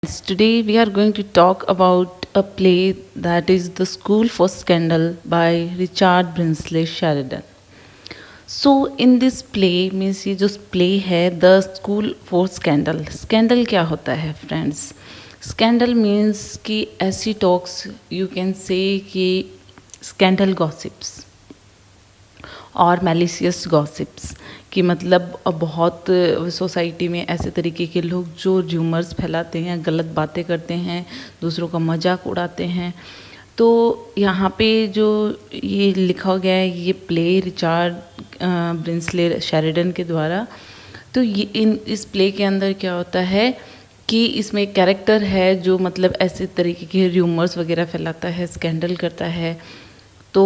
Today we are going to talk about a play that is The School for Scandal by Richard Brinsley Sheridan. So in this play means ये जो play है The School for Scandal. Scandal क्या होता है friends? Scandal means कि ऐसी talks you can say कि scandal gossips और मैलिशियस गॉसिप्स कि मतलब बहुत सोसाइटी में ऐसे तरीके के लोग जो र्यूमर्स फैलाते हैं, गलत बातें करते हैं, दूसरों का मजाक उड़ाते हैं। तो यहाँ पे जो ये लिखा गया है ये प्ले रिचार्ड ब्रिंसले शेरिडन के द्वारा। तो ये इस प्ले के अंदर क्या होता है कि इसमें एक कैरेक्टर है जो मतलब ऐसे तरीके के र्यूमर्स वगैरह फैलाता है, स्कैंडल करता है। तो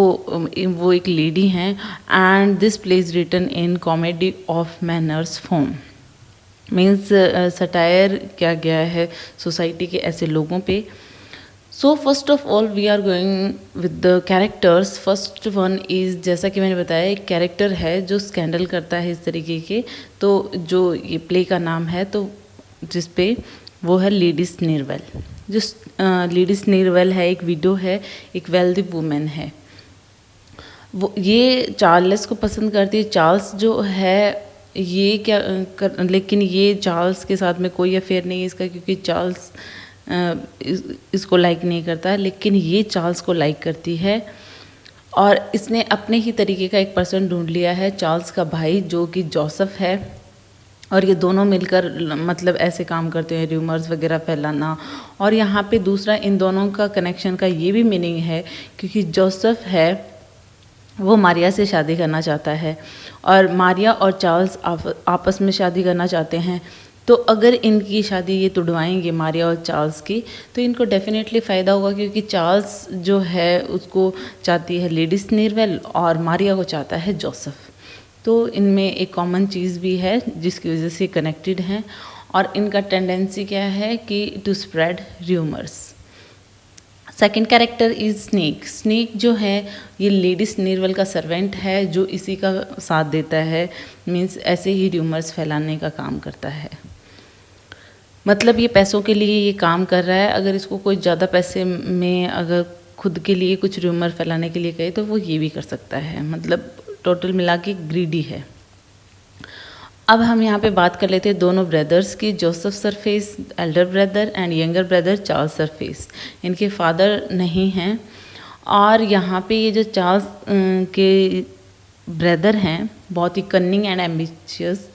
वो एक लेडी हैं and this play is written in comedy of manners form means satire किया गया है सोसाइटी के ऐसे लोगों पे। So first of all we are going with the characters. First one is जैसा कि मैंने बताया एक कैरेक्टर है जो स्कैंडल करता है इस तरीके के। तो जो ये प्ले का नाम है तो जिस पे वो है लेडी स्नीरवेल। जो लेडी स्नीरवेल है एक विडो है, एक वेल्दी वुमेन है। वो ये चार्ल्स को पसंद करती है। चार्ल्स जो है ये लेकिन ये चार्ल्स के साथ में कोई अफेयर नहीं है इसका, क्योंकि चार्ल्स इसको लाइक नहीं करता है, लेकिन ये चार्ल्स को लाइक करती है। और इसने अपने ही तरीके का एक पर्सन ढूंढ लिया है, चार्ल्स का भाई जो कि जोसेफ है। और ये दोनों मिलकर मतलब ऐसे काम करते हैं, र्यूमर्स वगैरह फैलाना। और यहाँ पे दूसरा इन दोनों का कनेक्शन का ये भी मीनिंग है क्योंकि जोसेफ है वो मारिया से शादी करना चाहता है और मारिया और चार्ल्स आपस में शादी करना चाहते हैं। तो अगर इनकी शादी ये तुड़वाएंगे मारिया और चार्ल्स की तो इनको डेफिनेटली फ़ायदा होगा, क्योंकि चार्ल्स जो है उसको चाहती है लेडी स्नीरवेल और मारिया को चाहता है जोसेफ। तो इनमें एक कॉमन चीज़ भी है जिसकी वजह से कनेक्टेड हैं। और इनका टेंडेंसी क्या है कि to spread rumours. Second character is Snake. Snake जो है ये लेडी स्नीरवेल का सर्वेंट है जो इसी का साथ देता है, मीन्स ऐसे ही र्यूमर्स फैलाने का काम करता है। मतलब ये पैसों के लिए ये काम कर रहा है। अगर इसको कोई ज़्यादा पैसे में अगर खुद के लिए कुछ र्यूमर फैलाने के लिए कहे तो वो ये भी कर सकता है। मतलब टोटल मिला के ग्रीडी है। अब हम यहाँ पे बात कर लेते हैं दोनों ब्रदर्स की, Joseph surface Elder brother and younger brother Charles surface. इनके फादर नहीं हैं। और यहाँ पे ये जो चार्ल्स के ब्रदर हैं बहुत ही cunning and ambitious.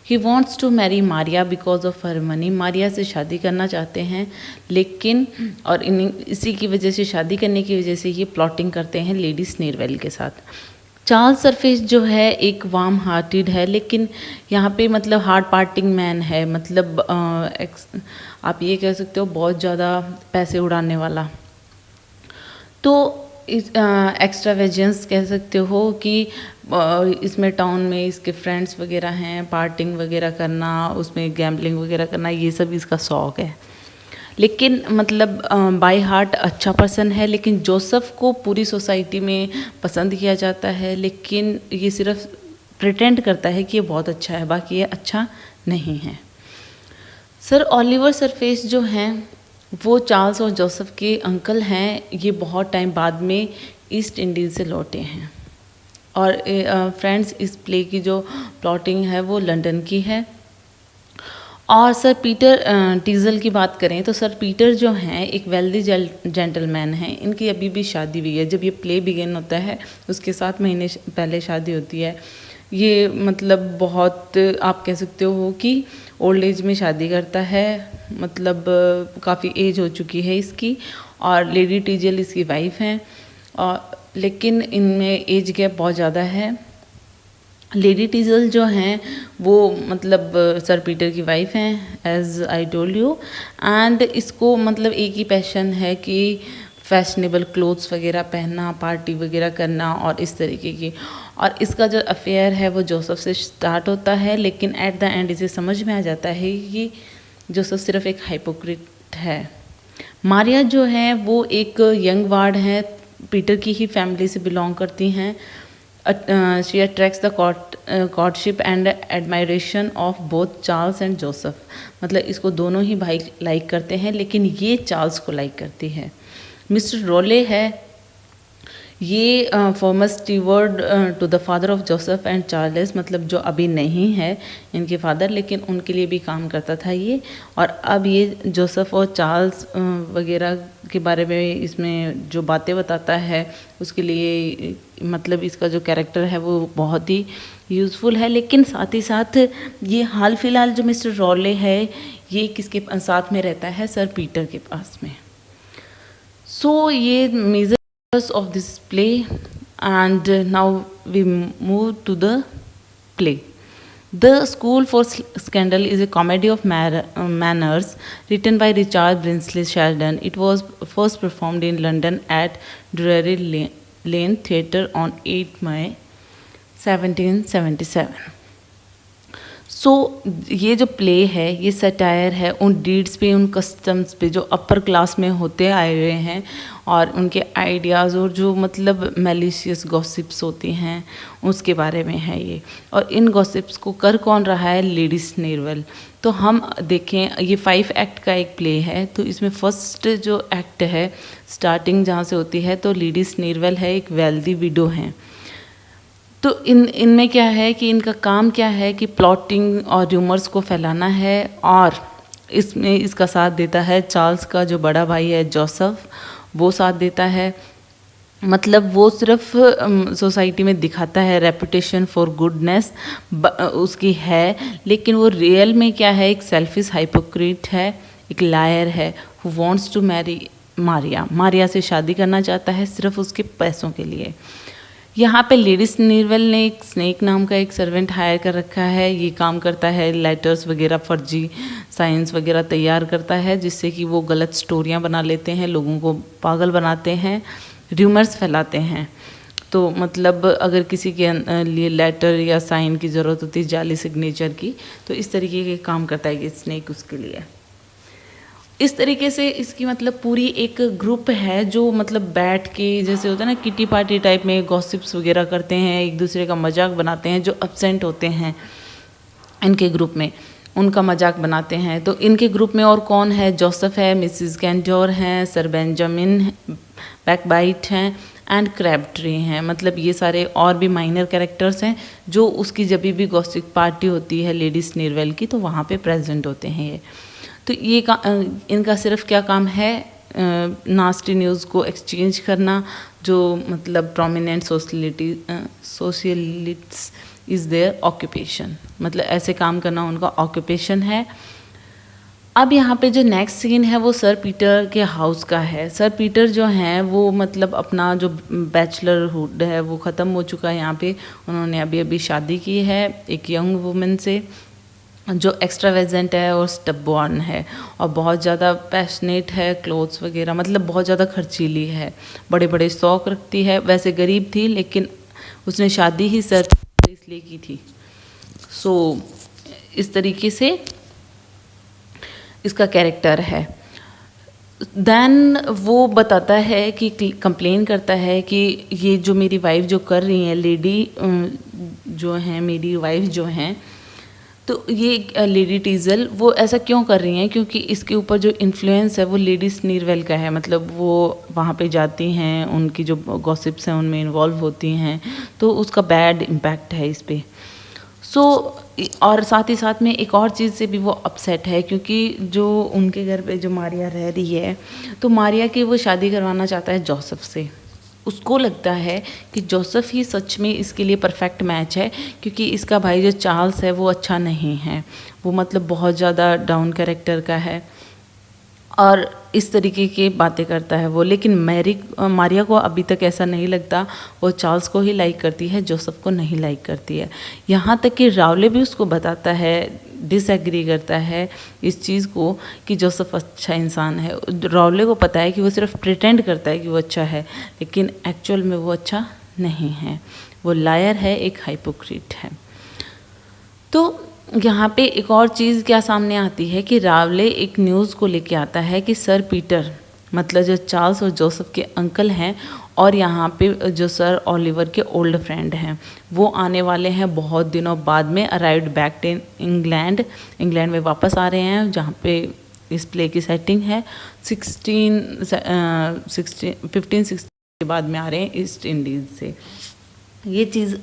He wants to marry Maria because of her money. Maria से शादी करना चाहते हैं, लेकिन और इसी की वजह से शादी करने की वजह से ये प्लॉटिंग करते हैं लेडी स्नीरवेल के साथ। चार्ल्स सरफेस जो है एक वार्म हार्टेड है, लेकिन यहाँ पे मतलब हार्ड पार्टिंग मैन है। मतलब आप ये कह सकते हो बहुत ज़्यादा पैसे उड़ाने वाला। तो इस एक्स्ट्रावेजेंस कह सकते हो कि इसमें टाउन में इसके फ्रेंड्स वगैरह हैं, पार्टिंग वगैरह करना, उसमें गैम्बलिंग वगैरह करना, ये सब इसका शौक़ है। लेकिन मतलब बाय हार्ट अच्छा पर्सन है। लेकिन जोसेफ को पूरी सोसाइटी में पसंद किया जाता है, लेकिन ये सिर्फ प्रिटेंड करता है कि ये बहुत अच्छा है, बाकी ये अच्छा नहीं है। सर ओलिवर सरफेस जो हैं वो चार्ल्स और जोसेफ के अंकल हैं। ये बहुत टाइम बाद में ईस्ट इंडीज़ से लौटे हैं। और फ्रेंड्स इस प्ले की जो प्लॉटिंग है वो लंदन की है। और सर पीटर टीजल की बात करें तो सर पीटर जो हैं एक वेल्दी जेंटलमैन हैं। इनकी अभी भी शादी हुई है। जब ये प्ले बिगिन होता है उसके 7 महीने पहले शादी होती है। ये मतलब बहुत आप कह सकते हो कि ओल्ड एज में शादी करता है। मतलब काफ़ी एज हो चुकी है इसकी। और लेडी टीजल इसकी वाइफ हैं, और लेकिन इनमें एज गैप बहुत ज़्यादा है। लेडी टीजल जो हैं वो मतलब सर पीटर की वाइफ हैं as I told you. And इसको मतलब एक ही पैशन है कि फैशनेबल क्लोथ्स वगैरह पहनना, पार्टी वगैरह करना और इस तरीके की। और इसका जो अफेयर है वो जोसेफ से स्टार्ट होता है, लेकिन एट द एंड इसे समझ में आ जाता है कि जोसेफ सिर्फ एक हाइपोक्रिट है। मारिया जो है वो एक यंग वार्ड है, पीटर की ही फैमिली से बिलोंग करती हैं। she attracts the courtship and admiration of both Charles and Joseph. मतलब इसको दोनों ही भाई लाइक करते हैं, लेकिन ये चार्ल्स को लाइक करती है। मिस्टर रोले है, ये former steward to the father of Joseph and Charles, मतलब जो अभी नहीं है इनके फादर, लेकिन उनके लिए भी काम करता था ये। और अब ये जोसेफ और चार्ल्स वगैरह के बारे में इसमें जो बातें बताता है उसके लिए, मतलब इसका जो कैरेक्टर है वो बहुत ही यूज़फुल है। लेकिन साथ ही साथ ये हाल फिलहाल जो मिस्टर रॉले है ये किसके साथ में रहता है? सर पीटर के पास में। सो ये major of this play, and now we move to the play. The School for Scandal is a comedy of manners written by Richard Brinsley Sheridan. It was first performed in London at Drury Lane Theatre on 8 May 1777. सो ये जो play है ये satire है उन deeds पे, उन customs पे जो अपर क्लास में होते आए हुए हैं, और उनके आइडियाज़ और जो मतलब मैलिशियस गॉसिप्स होती हैं उसके बारे में है ये। और इन गॉसिप्स को कर कौन रहा है? लेडी स्नेरवेल। तो हम देखें, ये 5 एक्ट का एक प्ले है, तो इसमें फर्स्ट जो एक्ट है स्टार्टिंग जहाँ से होती है, तो लेडी स्नेरवेल है, एक वेल्दी विडो हैं। तो इनमें क्या है कि इनका काम क्या है कि प्लॉटिंग और र्यूमर्स को फैलाना है, और इसमें इसका साथ देता है चार्ल्स का जो बड़ा भाई है जोसेफ, वो साथ देता है। मतलब वो सिर्फ सोसाइटी में दिखाता है रेपुटेशन फॉर गुडनेस उसकी है, लेकिन वो रियल में क्या है? एक सेल्फिश हाइपोक्रीट है, एक लायर है, who wants to marry Maria से शादी करना चाहता है सिर्फ उसके पैसों के लिए। यहाँ पे लेडी स्नेरवेल ने एक स्नेक नाम का एक सर्वेंट हायर कर रखा है, ये काम करता है लेटर्स वगैरह, फर्जी साइंस वगैरह तैयार करता है, जिससे कि वो गलत स्टोरियाँ बना लेते हैं, लोगों को पागल बनाते हैं, र्यूमर्स फैलाते हैं। तो मतलब अगर किसी के लिए लेटर या साइन की ज़रूरत होती है, जाली सिग्नेचर की, तो इस तरीके के काम करता है ये स्नेक उसके लिए। इस तरीके से इसकी मतलब पूरी एक ग्रुप है जो मतलब बैठ के, जैसे होता है ना किटी पार्टी टाइप में, गॉसिप्स वगैरह करते हैं, एक दूसरे का मजाक बनाते हैं। जो एब्सेंट होते हैं इनके ग्रुप में उनका मजाक बनाते हैं। तो इनके ग्रुप में और कौन है? जोसेफ है, मिसिस कैंडोर हैं, सर बेंजामिन बैकबाइट हैं, एंड क्रैबट्री हैं। मतलब ये सारे और भी माइनर कैरेक्टर्स हैं जो उसकी जब भी गॉसिप पार्टी होती है लेडी स्नेरवेल की, तो वहाँ पे प्रेजेंट होते हैं ये। तो ये इनका सिर्फ क्या काम है? नास्टी न्यूज़ को एक्सचेंज करना, जो मतलब प्रोमिनेंट सोशलिट्स इज़ देयर ऑक्यूपेशन, मतलब ऐसे काम करना उनका ऑक्यूपेशन है। अब यहाँ पे जो नेक्स्ट सीन है वो सर पीटर के हाउस का है। सर पीटर जो हैं वो मतलब अपना जो बैचलरहुड है वो ख़त्म हो चुका है। यहाँ पे उन्होंने अभी अभी शादी की है एक यंग वुमेन से, जो एक्स्ट्रावेजेंट है और स्टबबॉर्न है, और बहुत ज़्यादा पैशनेट है, क्लोथ्स वगैरह मतलब बहुत ज़्यादा खर्चीली है, बड़े बड़े शौक़ रखती है। वैसे गरीब थी लेकिन उसने शादी ही सर इसलिए की थी। सो इस तरीके से इसका कैरेक्टर है। देन वो बताता है कि कंप्लेन करता है कि ये जो मेरी वाइफ जो कर रही हैं, लेडी जो हैं मेरी वाइफ जो हैं, तो ये लेडी टीजल वो ऐसा क्यों कर रही हैं? क्योंकि इसके ऊपर जो इन्फ्लुएंस है वो लेडी स्नीरवेल का है। मतलब वो वहाँ पे जाती हैं, उनकी जो गॉसिप्स हैं उनमें इन्वॉल्व होती हैं, तो उसका बैड इम्पैक्ट है इस पर। सो और साथ ही साथ में एक और चीज़ से भी वो अपसेट है, क्योंकि जो उनके घर पे जो मारिया रह रही है, तो मारिया की वो शादी करवाना चाहता है जोसेफ से। उसको लगता है कि जोसेफ ही सच में इसके लिए परफेक्ट मैच है, क्योंकि इसका भाई जो चार्ल्स है वो अच्छा नहीं है, वो मतलब बहुत ज़्यादा डाउन कैरेक्टर का है और इस तरीके की बातें करता है वो। लेकिन मारिया को अभी तक ऐसा नहीं लगता, वो चार्ल्स को ही लाइक करती है, जोसेफ को नहीं लाइक करती है। यहाँ तक कि रावले भी उसको बताता है, डिसएग्री करता है इस चीज़ को कि जोसेफ अच्छा इंसान है। रावले को पता है कि वो सिर्फ प्रिटेंड करता है कि वो अच्छा है, लेकिन एक्चुअल में वो अच्छा नहीं है, वो लायर है, एक हाइपोक्रीट है। तो यहाँ पे एक और चीज़ क्या सामने आती है कि रावले एक न्यूज़ को लेके आता है कि सर पीटर मतलब जो चार्ल्स और जोसेफ के अंकल हैं, और यहाँ पे जो सर ओलिवर के ओल्ड फ्रेंड हैं, वो आने वाले हैं बहुत दिनों बाद में, arrived back in England, England में वापस आ रहे हैं, जहाँ पे इस प्ले की सेटिंग है 1560 के बाद में आ रहे हैं ईस्ट इंडीज़ से। ये चीज़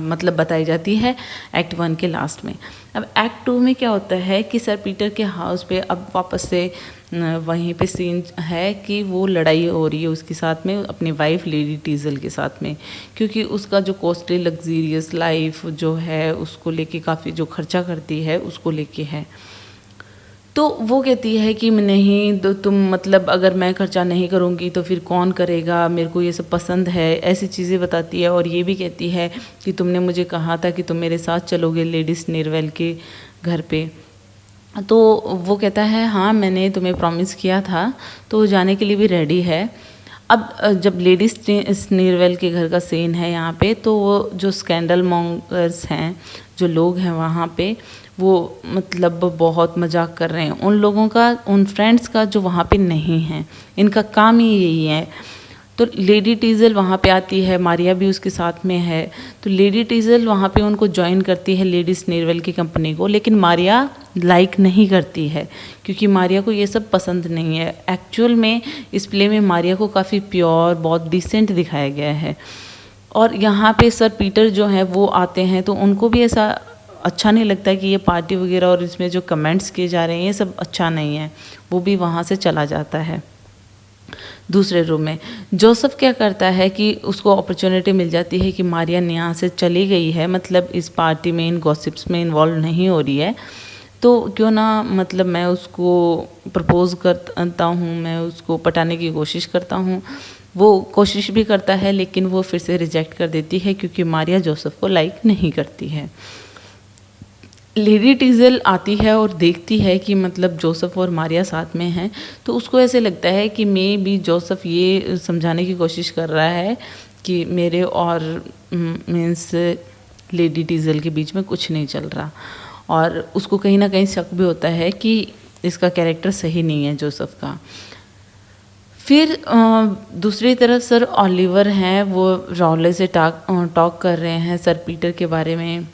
मतलब बताई जाती है एक्ट 1 के लास्ट में। अब एक्ट 2 में क्या होता है कि सर पीटर के हाउस पे अब वापस से वहीं पे सीन है कि वो लड़ाई हो रही है उसके साथ में, अपनी वाइफ लेडी टीजल के साथ में, क्योंकि उसका जो कॉस्टली लग्जीरियस लाइफ जो है उसको लेके काफ़ी जो खर्चा करती है उसको लेके है। तो वो कहती है कि नहीं, तो तुम मतलब अगर मैं खर्चा नहीं करूँगी तो फिर कौन करेगा, मेरे को ये सब पसंद है, ऐसी चीज़ें बताती है। और ये भी कहती है कि तुमने मुझे कहा था कि तुम मेरे साथ चलोगे लेडी स्नीरवेल के घर पे। तो वो कहता है हाँ मैंने तुम्हें प्रॉमिस किया था, तो वो जाने के लिए भी रेडी है। अब जब लेडी स्नीरवेल के घर का सीन है यहाँ पे, तो वो जो स्कैंडल मॉन्गर्स हैं, जो लोग हैं वहाँ पे, वो मतलब बहुत मजाक कर रहे हैं उन लोगों का, उन फ्रेंड्स का जो वहाँ पे नहीं हैं। इनका काम ही यही है। तो लेडी टीजल वहाँ पे आती है, मारिया भी उसके साथ में है। तो लेडी टीजल वहाँ पे उनको ज्वाइन करती है लेडी स्नीरवेल की कंपनी को, लेकिन मारिया लाइक नहीं करती है, क्योंकि मारिया को ये सब पसंद नहीं है। एक्चुअल में इस प्ले में मारिया को काफ़ी प्योर, बहुत डिसेंट दिखाया गया है। और यहाँ पे सर पीटर जो हैं वो आते हैं, तो उनको भी ऐसा अच्छा नहीं लगता कि ये पार्टी वगैरह और इसमें जो कमेंट्स किए जा रहे हैं ये सब अच्छा नहीं है। वो भी वहाँ से चला जाता है दूसरे रूम में। जोसेफ क्या करता है कि उसको अपॉर्चुनिटी मिल जाती है कि मारिया यहाँ से चली गई है, मतलब इस पार्टी में, इन गॉसिप्स में इन्वॉल्व नहीं हो रही है, तो क्यों ना मतलब मैं उसको प्रपोज़ करता हूँ, मैं उसको पटाने की कोशिश करता हूँ। वो कोशिश भी करता है लेकिन वो फिर से रिजेक्ट कर देती है, क्योंकि मारिया जोसेफ को लाइक नहीं करती है। लेडी टीजल आती है और देखती है कि मतलब जोसेफ और मारिया साथ में हैं, तो उसको ऐसे लगता है कि मे बी जोसेफ ये समझाने की कोशिश कर रहा है कि मेरे और मीन्स लेडी टीजल के बीच में कुछ नहीं चल रहा। और उसको कहीं ना कहीं शक भी होता है कि इसका कैरेक्टर सही नहीं है जोसेफ का। फिर दूसरी तरफ सर ओलिवर हैं, वो राउले से टॉक कर रहे हैं सर पीटर के बारे में,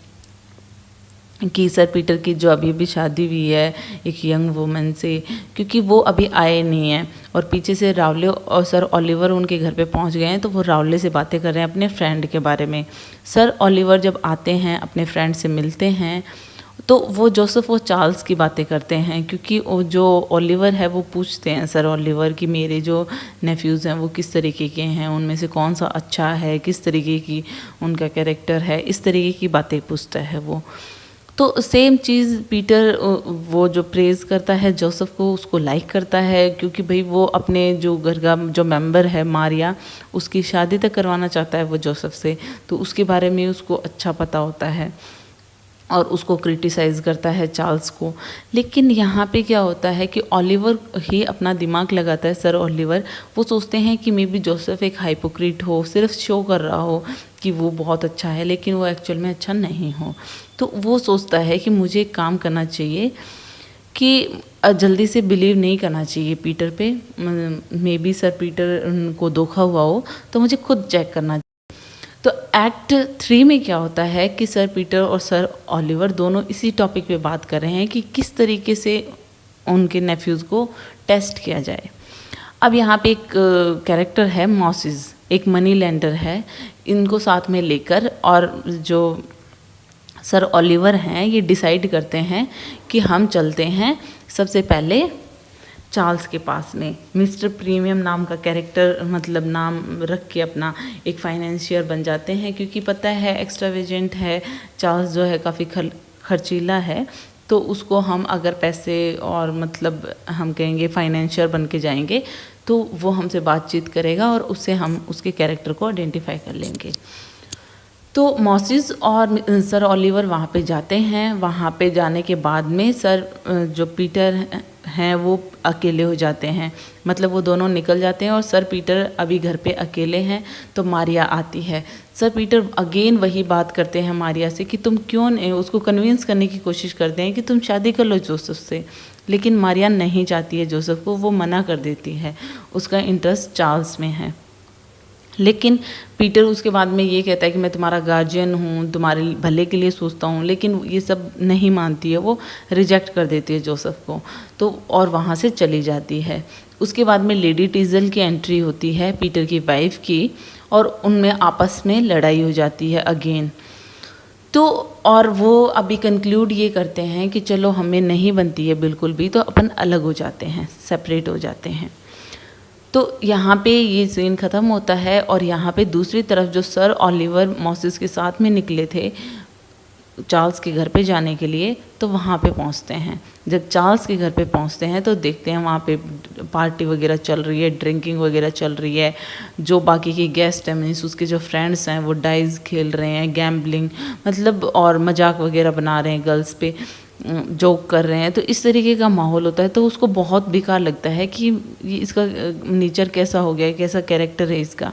कि सर पीटर की जो अभी अभी शादी हुई है एक यंग वुमन से, क्योंकि वो अभी आए नहीं हैं। और पीछे से रावले और सर ओलिवर उनके घर पे पहुंच गए हैं, तो वो रावले से बातें कर रहे हैं अपने फ्रेंड के बारे में। सर ओलिवर जब आते हैं अपने फ्रेंड से मिलते हैं, तो वो जोसेफ और चार्ल्स की बातें करते हैं, क्योंकि वो जो ओलिवर है वो पूछते हैं सर ओलिवर कि मेरे जो नेफ्यूज़ हैं वो किस तरीके के हैं, उनमें से कौन सा अच्छा है, किस तरीके की उनका कैरेक्टर है, इस तरीके की बातें पूछता है वो। तो सेम चीज़ पीटर वो जो प्रेज़ करता है जोसेफ को, उसको लाइक करता है, क्योंकि भाई वो अपने जो घर का जो मेंबर है मारिया, उसकी शादी तक करवाना चाहता है वो जोसेफ से, तो उसके बारे में उसको अच्छा पता होता है और उसको क्रिटिसाइज़ करता है चार्ल्स को। लेकिन यहाँ पे क्या होता है कि ओलिवर ही अपना दिमाग लगाता है, सर ओलिवर। वो सोचते हैं कि मे बी जोसेफ एक हाइपोक्रीट हो, सिर्फ शो कर रहा हो कि वो बहुत अच्छा है, लेकिन वो एक्चुअल में अच्छा नहीं हो। तो वो सोचता है कि मुझे एक काम करना चाहिए कि जल्दी से बिलीव नहीं करना चाहिए पीटर पे, मे बी सर पीटर को धोखा हुआ हो, तो मुझे खुद चेक करना चाहिए। तो एक्ट 3 में क्या होता है कि सर पीटर और सर ओलिवर दोनों इसी टॉपिक पे बात कर रहे हैं कि किस तरीके से उनके नेफ्यूज़ को टेस्ट किया जाए। अब यहाँ पे एक कैरेक्टर है मॉसिस, एक मनी लेंडर है, इनको साथ में लेकर और जो सर ओलिवर हैं ये डिसाइड करते हैं कि हम चलते हैं सबसे पहले चार्ल्स के पास में। मिस्टर प्रीमियम नाम का कैरेक्टर मतलब नाम रख के अपना एक फाइनेंशियर बन जाते हैं, क्योंकि पता है एक्स्ट्रावेजेंट है चार्ल्स, जो है काफ़ी खर्चीला है, तो उसको हम अगर पैसे और मतलब हम कहेंगे फाइनेंशियर बन के जाएंगे तो वो हमसे बातचीत करेगा और उससे हम उसके कैरेक्टर को आइडेंटिफाई कर लेंगे। तो मॉसिस और सर ओलिवर वहाँ पे जाते हैं। वहाँ पे जाने के बाद में सर जो पीटर हैं वो अकेले हो जाते हैं, मतलब वो दोनों निकल जाते हैं और सर पीटर अभी घर पे अकेले हैं। तो मारिया आती है, सर पीटर अगेन वही बात करते हैं मारिया से कि तुम क्यों नहीं, उसको कन्विंस करने की कोशिश करते हैं कि तुम शादी कर लो जोसेफ से, लेकिन मारिया नहीं चाहती है जोसेफ को, वो मना कर देती है, उसका इंटरेस्ट चार्ल्स में है। लेकिन पीटर उसके बाद में ये कहता है कि मैं तुम्हारा गार्जियन हूँ, तुम्हारे भले के लिए सोचता हूँ, लेकिन ये सब नहीं मानती है, वो रिजेक्ट कर देती है जोसेफ को, तो और वहाँ से चली जाती है। उसके बाद में लेडी टीजल की एंट्री होती है, पीटर की वाइफ की, और उनमें आपस में लड़ाई हो जाती है अगेन। तो और वो अभी कंक्लूड ये करते हैं कि चलो हमें नहीं बनती है बिल्कुल भी, तो अपन अलग हो जाते हैं, सेपरेट हो जाते हैं। तो यहाँ पे ये सीन ख़त्म होता है, और यहाँ पे दूसरी तरफ जो सर ओलिवर मॉसिस के साथ में निकले थे चार्ल्स के घर पे जाने के लिए, तो वहाँ पे पहुँचते हैं। जब चार्ल्स के घर पे पहुँचते हैं तो देखते हैं वहाँ पे पार्टी वगैरह चल रही है, ड्रिंकिंग वगैरह चल रही है। जो बाकी के गेस्ट हैं, मीन्स उसके जो फ्रेंड्स हैं, वो डाइस खेल रहे हैं, गैम्बलिंग मतलब, और मजाक वगैरह बना रहे हैं, गर्ल्स पे जोक कर रहे हैं। तो इस तरीके का माहौल होता है, तो उसको बहुत बेकार लगता है कि ये इसका नेचर कैसा हो गया है, कैसा कैरेक्टर है इसका।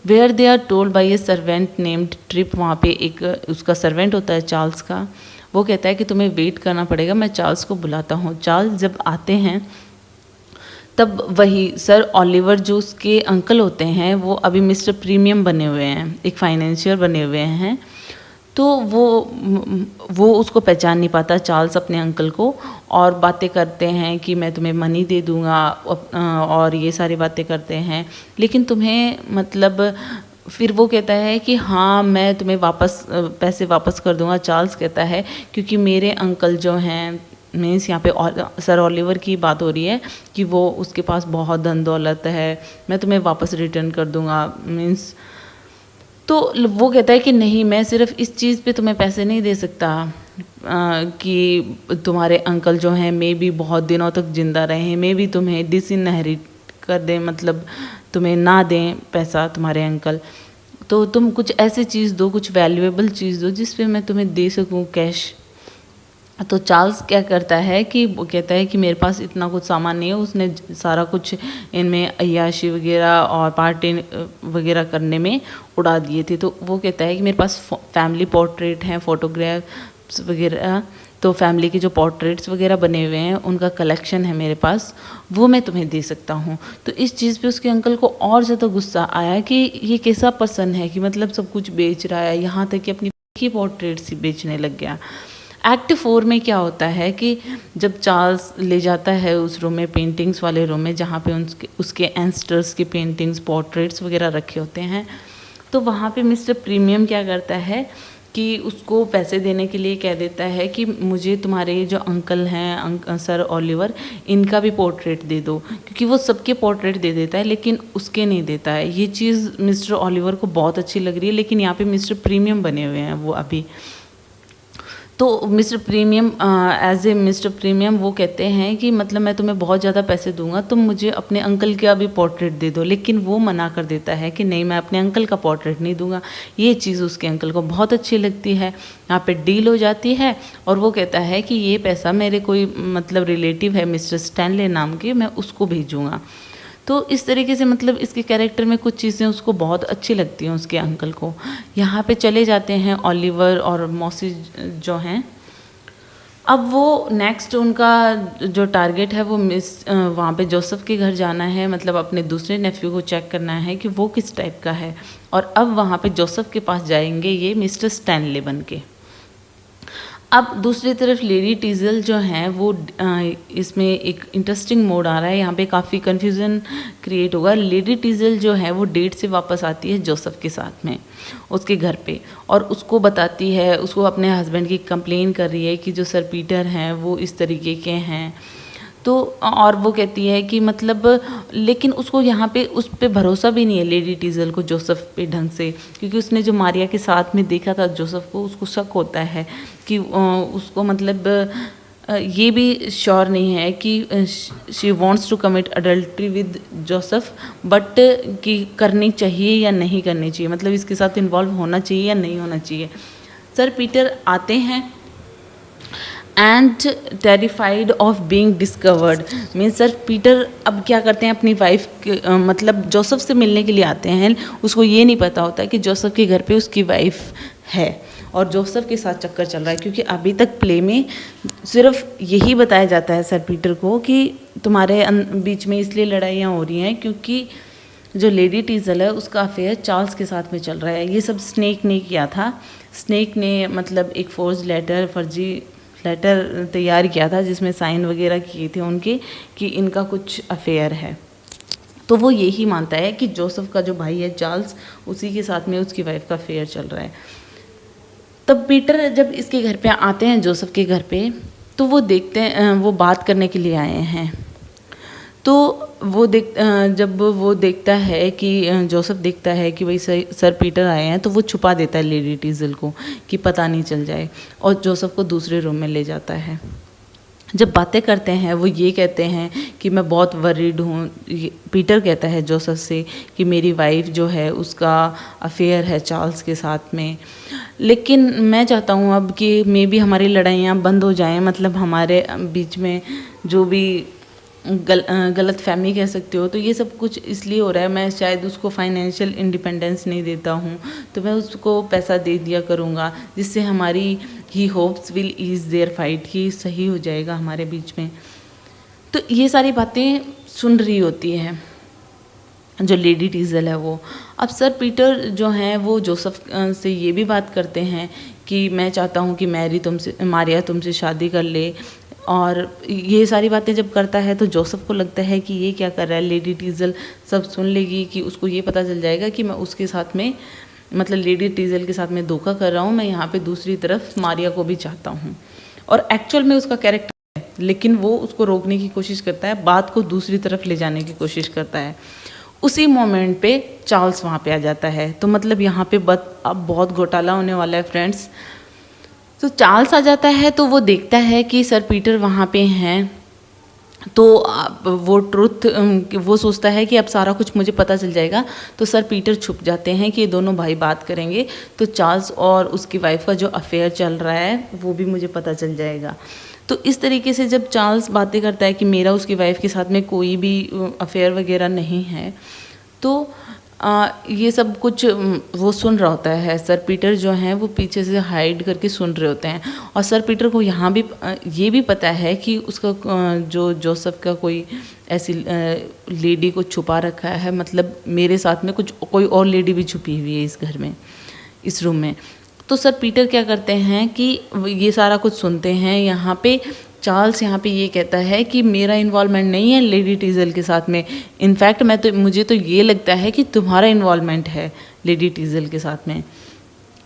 Where they are told by a servant named Trip, वहाँ पे एक उसका सर्वेंट होता है चार्ल्स का, वो कहता है कि तुम्हें वेट करना पड़ेगा, मैं चार्ल्स को बुलाता हूँ। चार्ल्स जब आते हैं तब वही सर ओलिवर जो उसके अंकल होते हैं, वो अभी मिस्टर प्रीमियम बने हुए हैं, एक फाइनेंशियर बने हुए हैं। तो वो उसको पहचान नहीं पाता चार्ल्स अपने अंकल को, और बातें करते हैं कि मैं तुम्हें मनी दे दूँगा, और ये सारी बातें करते हैं। लेकिन तुम्हें मतलब फिर वो कहता है कि हाँ मैं तुम्हें पैसे वापस कर दूँगा। चार्ल्स कहता है क्योंकि मेरे अंकल जो हैं, मीन्स यहाँ पे सर ओलिवर की बात हो रही है कि वो उसके पास बहुत धन दौलत है, मैं तुम्हें वापस रिटर्न कर दूँगा, मीन्स। तो वो कहता है कि नहीं, मैं सिर्फ इस चीज़ पे तुम्हें पैसे नहीं दे सकता कि तुम्हारे अंकल जो हैं मे भी बहुत दिनों तक ज़िंदा रहें, मे भी तुम्हें डिसइनहेरिट कर दें, मतलब तुम्हें ना दें पैसा तुम्हारे अंकल, तो तुम कुछ ऐसी चीज़ दो, कुछ वैल्यूएबल चीज़ दो जिस पे मैं तुम्हें दे सकूं कैश। तो चार्ल्स क्या करता है कि वो कहता है कि मेरे पास इतना कुछ सामान नहीं है। उसने सारा कुछ इनमें अय्याशी वगैरह और पार्टी वगैरह करने में उड़ा दिए थे। तो वो कहता है कि मेरे पास फैमिली पोर्ट्रेट हैं, फोटोग्राफ्स वगैरह, तो फैमिली के जो पोर्ट्रेट्स वगैरह बने हुए हैं उनका कलेक्शन है मेरे पास, वो मैं तुम्हें दे सकता हूँ। तो इस चीज़ पे उसके अंकल को और ज़्यादा गुस्सा आया कि ये कैसा पर्सन है कि मतलब सब कुछ बेच रहा है, यहाँ तक कि अपनी की पोर्ट्रेट्स ही बेचने लग गया। एक्ट 4 में क्या होता है कि जब चार्ल्स ले जाता है उस रूम में, पेंटिंग्स वाले रूम में, जहाँ पे उसके एंस्टर्स की पेंटिंग्स, पोर्ट्रेट्स वगैरह रखे होते हैं, तो वहाँ पे मिस्टर प्रीमियम क्या करता है कि उसको पैसे देने के लिए कह देता है कि मुझे तुम्हारे जो अंकल हैं सर ओलिवर, इनका भी पोर्ट्रेट दे दो, क्योंकि वो सबके पोर्ट्रेट दे देता है लेकिन उसके नहीं देता है। ये चीज़ मिस्टर ओलिवर को बहुत अच्छी लग रही है, लेकिन यहाँ पे मिस्टर प्रीमियम बने हुए हैं वो अभी। तो mister Premium as a mister Premium वो कहते हैं कि मतलब मैं तुम्हें बहुत ज़्यादा पैसे दूंगा, तुम मुझे अपने अंकल का भी पोर्ट्रेट दे दो। लेकिन वो मना कर देता है कि नहीं, मैं अपने अंकल का पोर्ट्रेट नहीं दूंगा। ये चीज़ उसके अंकल को बहुत अच्छी लगती है। यहाँ पे डील हो जाती है और वो कहता है कि ये पैसा मेरे कोई मतलब रिलेटिव है मिस्टर स्टैनले नाम के, मैं उसको भेजूँगा। तो इस तरीके से मतलब इसके कैरेक्टर में कुछ चीज़ें उसको बहुत अच्छी लगती हैं उसके अंकल को। यहाँ पे चले जाते हैं ओलिवर और मॉसी जो हैं। अब वो नेक्स्ट उनका जो टारगेट है वो वहाँ पे जोसेफ के घर जाना है, मतलब अपने दूसरे नेफ्यू को चेक करना है कि वो किस टाइप का है। और अब वहाँ पे जोसेफ के पास जाएंगे ये मिस्टर स्टैनले बन के। अब दूसरी तरफ लेडी टीजल जो हैं वो इसमें एक इंटरेस्टिंग मोड आ रहा है, यहाँ पे काफ़ी कन्फ्यूज़न क्रिएट होगा। लेडी टीजल जो है वो डेट से वापस आती है जोसेफ के साथ में उसके घर पे, और उसको बताती है, उसको अपने हस्बैंड की कंप्लेन कर रही है कि जो सर पीटर हैं वो इस तरीके के हैं। तो और वो कहती है कि मतलब, लेकिन उसको यहाँ पे उस पे भरोसा भी नहीं है लेडी टीजल को जोसेफ पे ढंग से, क्योंकि उसने जो मारिया के साथ में देखा था जोसेफ को, उसको शक होता है कि उसको मतलब ये भी श्योर नहीं है कि she wants to commit adultery with Joseph, but कि करनी चाहिए या नहीं करनी चाहिए, मतलब इसके साथ इन्वॉल्व होना चाहिए या नहीं होना चाहिए। सर पीटर आते हैं and terrified of being discovered. Mean sir Peter अब क्या करते हैं, अपनी वाइफ मतलब जोसेफ से मिलने के लिए आते हैं। उसको ये नहीं पता होता कि जोसेफ के घर पे उसकी वाइफ है, और जोसेफ के साथ चक्कर चल रहा है, क्योंकि अभी तक प्ले में सिर्फ यही बताया जाता है सर पीटर को कि तुम्हारे बीच में इसलिए लड़ाइयाँ हो रही हैं क्योंकि जो लेडी टीजल है उसका अफेयर चार्ल्स के साथ में चल रहा है। ये सब स्नेक ने किया था। स्नेक ने मतलब एक फर्जी लेटर तैयार किया था जिसमें साइन वगैरह किए थे उनके कि इनका कुछ अफेयर है। तो वो यही मानता है कि जोसेफ का जो भाई है चार्ल्स, उसी के साथ में उसकी वाइफ का अफेयर चल रहा है। तब पीटर जब इसके घर पे आते हैं, जोसेफ के घर पे, तो वो देखते हैं, वो बात करने के लिए आए हैं। तो जब वो देखता है कि जोसेफ देखता है कि भाई सर पीटर आए हैं, तो वो छुपा देता है लेडी टीजल को कि पता नहीं चल जाए, और जोसेफ को दूसरे रूम में ले जाता है। जब बातें करते हैं वो ये कहते हैं कि मैं बहुत वरीड हूँ। पीटर कहता है जोसेफ से कि मेरी वाइफ जो है उसका अफेयर है चार्ल्स के साथ में, लेकिन मैं चाहता हूँ अब कि मे बी हमारी लड़ाइयाँ बंद हो जाएं, मतलब हमारे बीच में जो भी गलत फहमी कह सकते हो, तो ये सब कुछ इसलिए हो रहा है, मैं शायद उसको फाइनेंशियल इंडिपेंडेंस नहीं देता हूँ, तो मैं उसको पैसा दे दिया करूँगा जिससे हमारी ही hopes will ease their fight, ही सही हो जाएगा हमारे बीच में। तो ये सारी बातें सुन रही होती हैं जो लेडी टीजल है वो। अब सर पीटर जो हैं वो जोसेफ से ये भी बात करते हैं कि मैं चाहता हूँ कि मारिया तुमसे शादी कर ले, और ये सारी बातें जब करता है तो जोसेफ को लगता है कि ये क्या कर रहा है, लेडी टीजल सब सुन लेगी, कि उसको ये पता चल जाएगा कि मैं उसके साथ में, मतलब लेडी टीजल के साथ में धोखा कर रहा हूँ, मैं यहाँ पे दूसरी तरफ मारिया को भी चाहता हूँ। और एक्चुअल में उसका कैरेक्टर है, लेकिन वो उसको रोकने की कोशिश करता है, बात को दूसरी तरफ ले जाने की कोशिश करता है। उसी मोमेंट पे चार्ल्स वहाँ पे आ जाता है। तो मतलब यहाँ पे अब बहुत घोटाला होने वाला है फ्रेंड्स। तो चार्ल्स आ जाता है तो वो देखता है कि सर पीटर वहाँ पे हैं, तो वो सोचता है कि अब सारा कुछ मुझे पता चल जाएगा। तो सर पीटर छुप जाते हैं कि ये दोनों भाई बात करेंगे, तो चार्ल्स और उसकी वाइफ का जो अफेयर चल रहा है वो भी मुझे पता चल जाएगा। तो इस तरीके से जब चार्ल्स बातें करता है कि मेरा उसकी वाइफ के साथ में कोई भी अफेयर वगैरह नहीं है, तो ये सब कुछ वो सुन रहा होता है। सर पीटर जो हैं वो पीछे से हाइड करके सुन रहे होते हैं, और सर पीटर को यहाँ भी ये भी पता है कि उसका जो जोसेफ का कोई ऐसी लेडी को छुपा रखा है, मतलब मेरे साथ में कोई और लेडी भी छुपी हुई है इस घर में, इस रूम में। तो सर पीटर क्या करते हैं कि ये सारा कुछ सुनते हैं। यहाँ पे चार्ल्स यहाँ पे ये कहता है कि मेरा इन्वॉल्वमेंट नहीं है लेडी टीजल के साथ में, इनफैक्ट मुझे तो ये लगता है कि तुम्हारा इन्वॉल्वमेंट है लेडी टीजल के साथ में,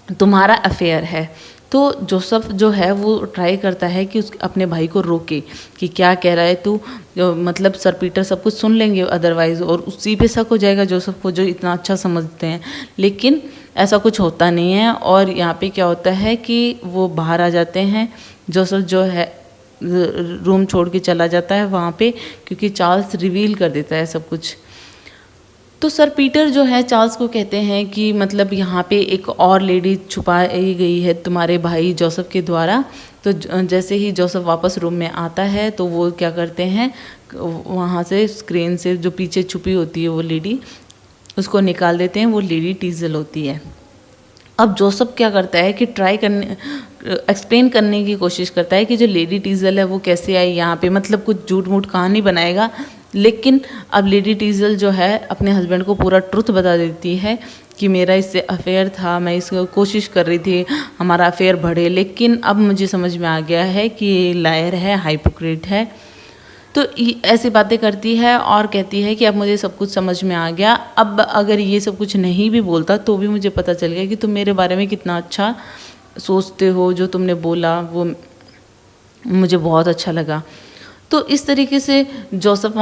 तुम्हारा अफेयर है। तो जोसेफ जो है वो ट्राई करता है कि अपने भाई को रोके कि क्या कह रहा है तू, मतलब सर पीटर सब कुछ सुन लेंगे अदरवाइज़, और उसी पे शक हो जाएगा जोसेफ को जो इतना अच्छा समझते हैं। लेकिन ऐसा कुछ होता नहीं है, और यहाँ पे क्या होता है कि वो बाहर आ जाते हैं। जोसेफ जो है रूम छोड़ के चला जाता है वहाँ पे, क्योंकि चार्ल्स रिवील कर देता है सब कुछ। तो सर पीटर जो है चार्ल्स को कहते हैं कि मतलब यहाँ पे एक और लेडी छुपाई गई है तुम्हारे भाई जोसेफ के द्वारा। तो जैसे ही जोसेफ वापस रूम में आता है तो वो क्या करते हैं, वहाँ से स्क्रीन से जो पीछे छुपी होती है वो लेडी, उसको निकाल देते हैं। वो लेडी टीजल होती है। अब जोसेफ क्या करता है कि एक्सप्लेन करने की कोशिश करता है कि जो लेडी टीजल है वो कैसे आई यहाँ पे, मतलब कुछ झूठ मूठ कहानी बनाएगा। लेकिन अब लेडी टीजल जो है अपने हस्बैंड को पूरा ट्रुथ बता देती है कि मेरा इससे अफेयर था, मैं इसको कोशिश कर रही थी हमारा अफेयर बढ़े, लेकिन अब मुझे समझ में आ गया है कि ये लायर है, हाइपोक्रेट है। तो ऐसी बातें करती है और कहती है कि अब मुझे सब कुछ समझ में आ गया। अब अगर ये सब कुछ नहीं भी बोलता तो भी मुझे पता चल गया कि तुम मेरे बारे में कितना अच्छा सोचते हो, जो तुमने बोला वो मुझे बहुत अच्छा लगा। तो इस तरीके से जोसेफ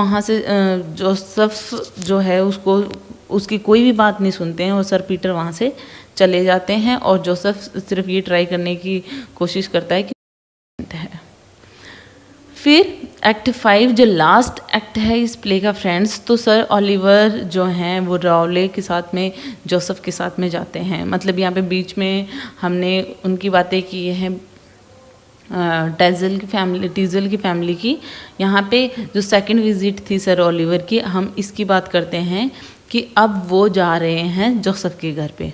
जो है उसकी कोई भी बात नहीं सुनते हैं, और सर पीटर वहाँ से चले जाते हैं। और जोसेफ सिर्फ ये ट्राई करने की कोशिश करता है कि फिर एक्ट 5 जो लास्ट एक्ट है इस प्ले का फ्रेंड्स, तो सर ओलिवर जो हैं वो रावले के साथ में जोसेफ के साथ में जाते हैं। मतलब यहाँ पे बीच में हमने उनकी बातें की हैं टीजल की फैमिली की। यहाँ पे जो सेकंड विजिट थी सर ओलिवर की, हम इसकी बात करते हैं कि अब वो जा रहे हैं जोसेफ के घर पे।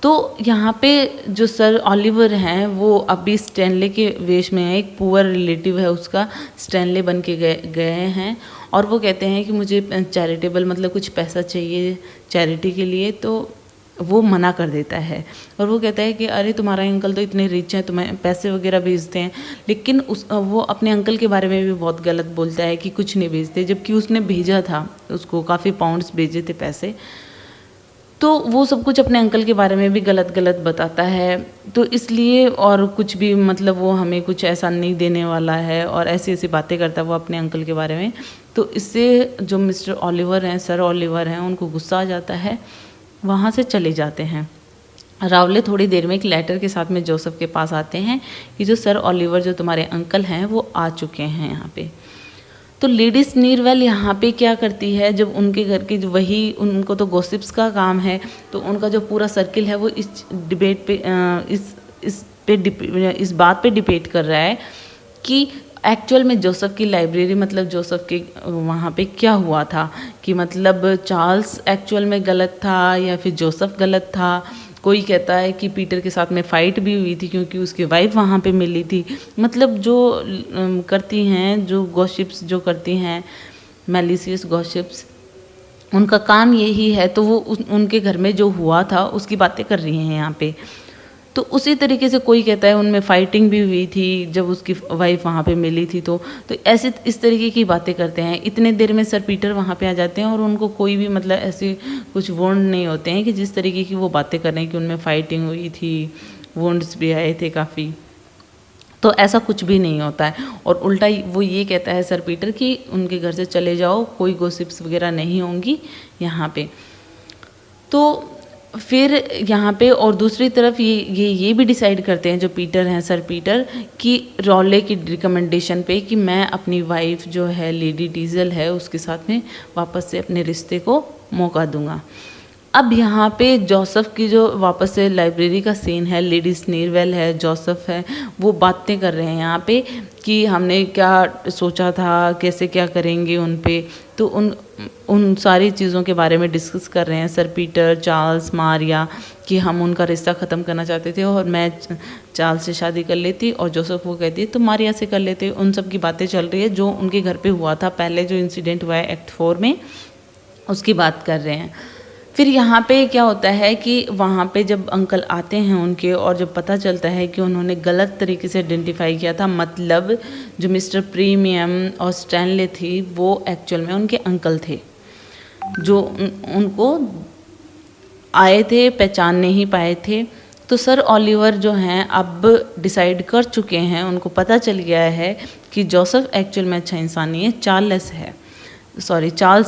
तो यहाँ पे जो सर ओलिवर हैं वो अभी स्टैनले के वेश में है, एक पुअर रिलेटिव है उसका, स्टैनले बन के गए गए हैं और वो कहते हैं कि मुझे चैरिटेबल मतलब कुछ पैसा चाहिए चैरिटी के लिए, तो वो मना कर देता है और वो कहता है कि अरे तुम्हारा अंकल तो इतने रिच हैं, तुम्हें पैसे वगैरह भेजते हैं, लेकिन वो अपने अंकल के बारे में भी बहुत गलत बोलता है कि कुछ नहीं भेजते, जबकि उसने भेजा था, उसको काफ़ी पाउंड्स भेजे थे पैसे। तो वो सब कुछ अपने अंकल के बारे में भी गलत गलत बताता है, तो इसलिए और कुछ भी मतलब वो हमें कुछ ऐसा नहीं देने वाला है और ऐसी ऐसी बातें करता है वो अपने अंकल के बारे में। तो इससे जो मिस्टर ओलिवर हैं, सर ओलिवर हैं, उनको गुस्सा आ जाता है, वहाँ से चले जाते हैं। रावले थोड़ी देर में एक लेटर के साथ में जोसेफ के पास आते हैं कि जो सर ओलिवर जो तुम्हारे अंकल हैं वो आ चुके हैं यहाँ पे। तो लेडी स्नीरवेल यहाँ पे क्या करती है, जब उनके घर की वही उनको तो गॉसिप्स का काम है, तो उनका जो पूरा सर्किल है वो इस डिबेट पे इस बात पे डिबेट कर रहा है कि एक्चुअल में जोसेफ की लाइब्रेरी मतलब जोसेफ के वहाँ पे क्या हुआ था, कि मतलब चार्ल्स एक्चुअल में गलत था या फिर जोसेफ गलत था। कोई कहता है कि पीटर के साथ में फ़ाइट भी हुई थी क्योंकि उसकी वाइफ वहाँ पे मिली थी। मतलब जो करती हैं, जो गॉसिप्स जो करती हैं, मैलिशियस गॉसिप्स, उनका काम यही है, तो वो उनके घर में जो हुआ था उसकी बातें कर रही हैं यहाँ पे। तो उसी तरीके से कोई कहता है उनमें फ़ाइटिंग भी हुई थी जब उसकी वाइफ वहाँ पे मिली थी, तो ऐसे इस तरीके की बातें करते हैं। इतने देर में सर पीटर वहाँ पे आ जाते हैं और उनको कोई भी मतलब ऐसे कुछ वोंड नहीं होते हैं कि जिस तरीके की वो बातें कर रहे हैं कि उनमें फ़ाइटिंग हुई थी, वोंड्स भी आए थे काफ़ी, तो ऐसा कुछ भी नहीं होता है। और उल्टा वो ये कहता है सर पीटर कि उनके घर से चले जाओ, कोई गॉसिप्स वगैरह नहीं होंगी यहाँ पे। तो फिर यहाँ पे और दूसरी तरफ ये भी डिसाइड करते हैं जो पीटर हैं, सर पीटर, कि रॉले की रिकमेंडेशन पे कि मैं अपनी वाइफ जो है लेडी डीजल है उसके साथ में वापस से अपने रिश्ते को मौका दूंगा। अब यहाँ पे जोसेफ की जो वापस से लाइब्रेरी का सीन है, लेडी स्नीरवेल है, जोसेफ है, वो बातें कर रहे हैं यहाँ पे कि हमने क्या सोचा था, कैसे क्या करेंगे उन पे, तो उन सारी चीज़ों के बारे में डिस्कस कर रहे हैं सर पीटर, चार्ल्स, मारिया, कि हम उनका रिश्ता ख़त्म करना चाहते थे और मैं चार्ल्स से शादी कर लेती और जोसेफ वो कहती तो मारिया से कर लेते। उन सब की बातें चल रही है जो उनके घर पे हुआ था पहले, जो इंसिडेंट हुआ है एक्ट 4 में, उसकी बात कर रहे हैं। फिर यहाँ पे क्या होता है कि वहाँ पे जब अंकल आते हैं उनके और जब पता चलता है कि उन्होंने गलत तरीके से आइडेंटिफाई किया था, मतलब जो मिस्टर प्रीमियम और स्टैनले थी वो एक्चुअल में उनके अंकल थे, जो उनको आए थे, पहचान नहीं पाए थे। तो सर ओलिवर जो हैं अब डिसाइड कर चुके हैं, उनको पता चल गया है कि जोसेफ एक्चुअल में अच्छा इंसान नहीं है, चार्ल्स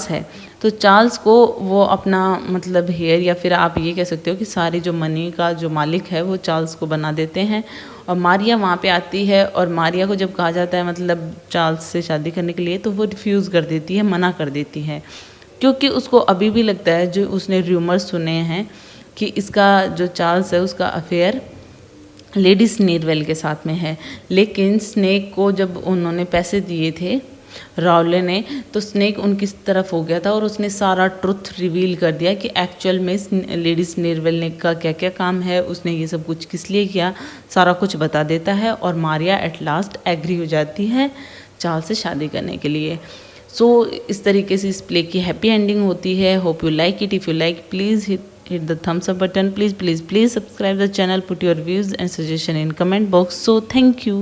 है। तो चार्ल्स को वो अपना मतलब हेयर या फिर आप ये कह सकते हो कि सारी जो मनी का जो मालिक है वो चार्ल्स को बना देते हैं। और मारिया वहाँ पे आती है और मारिया को जब कहा जाता है मतलब चार्ल्स से शादी करने के लिए, तो वो रिफ्यूज़ कर देती है, मना कर देती है, क्योंकि उसको अभी भी लगता है, जो उसने र्यूमर्स सुने हैं कि इसका जो चार्ल्स है उसका अफेयर लेडी स्नीरवेल के साथ में है। लेकिन स्नेक को जब उन्होंने पैसे दिए थे रावले ने, तो स्नेक उनकी तरफ हो गया था और उसने सारा ट्रुथ रिवील कर दिया कि एक्चुअल में लेडी स्नीरवेल ने का क्या क्या काम है, उसने ये सब कुछ किस लिए किया, सारा कुछ बता देता है। और मारिया एट लास्ट एग्री हो जाती है चार्ल्स से शादी करने के लिए। सो इस तरीके से इस प्ले की हैप्पी एंडिंग होती है। Hope you like it. If you like please hit the thumbs up button. Please subscribe the channel, put your views and suggestion in comment box. So thank you.